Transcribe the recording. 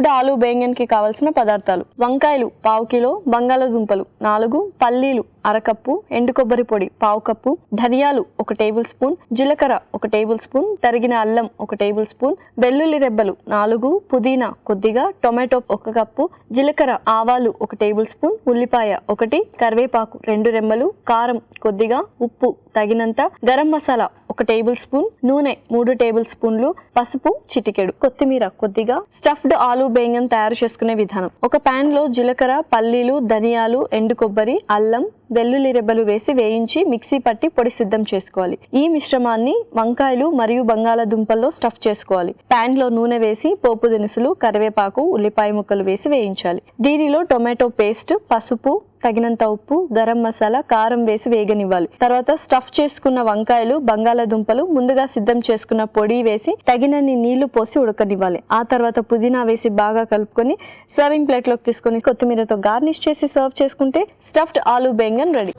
Stuffed aloo baingan కి కావాల్సిన పదార్థాలు: వంకాయలు పావు కిలో, బంగాళదుంపలు 4, పల్లీలు అరకప్పు, ఎండు కొబ్బరి పొడి పావు కప్పు, ధనియాలు 1 టేబుల్ స్పూన్, జీలకర్ర 1 టేబుల్ స్పూన్, తరిగిన అల్లం 1 టేబుల్ స్పూన్, వెల్లుల్లి రెబ్బలు 4, పుదీనా కొద్దిగా, టొమాటో 1 కప్పు, జీలకర్ర, ఆవాలు 1 టేబుల్ స్పూన్, ఉల్లిపాయ 1, కరివేపాకు 2 రెమ్మలు, కారం కొద్దిగా, ఉప్పు తగినంత, గరం మసాలా 1 టేబుల్ స్పూన్, నూనె 3 టేబుల్ స్పూన్లు, పసుపు చిటికెడు, కొత్తిమీర కొద్దిగా. స్టఫ్డ్ ఆలూ బెంగన్ తయారు చేసుకునే విధానం: ఒక పాన్ లో జీలకర్ర, పల్లీలు, ధనియాలు, ఎండు కొబ్బరి, అల్లం, వెల్లుల్లి రెబ్బలు వేసి వేయించి మిక్సీ పట్టి పొడి సిద్ధం చేసుకోవాలి. ఈ మిశ్రమాన్ని వంకాయలు మరియు బంగాళదుంపల్లో స్టఫ్ చేసుకోవాలి. పాన్ లో నూనె వేసి పోపు దినుసులు, కరివేపాకు, ఉల్లిపాయ ముక్కలు వేసి వేయించాలి. దీనిలో టొమాటో పేస్ట్, పసుపు, తగినంత ఉప్పు, గరం మసాలా, కారం వేసి వేగనివ్వాలి. తర్వాత స్టఫ్ చేసుకున్న వంకాయలు, బంగాళదుంపలు, ముందుగా సిద్ధం చేసుకున్న పొడి వేసి తగినన్ని నీళ్లు పోసి ఉడకనివ్వాలి. ఆ తర్వాత పుదీనా వేసి బాగా కలుపుకొని సర్వింగ్ ప్లేట్ లోకి తీసుకొని కొత్తిమీరతో గార్నిష్ చేసి సర్వ్ చేసుకుంటే స్టఫ్డ్ ఆలూ బెంగన్ రెడీ.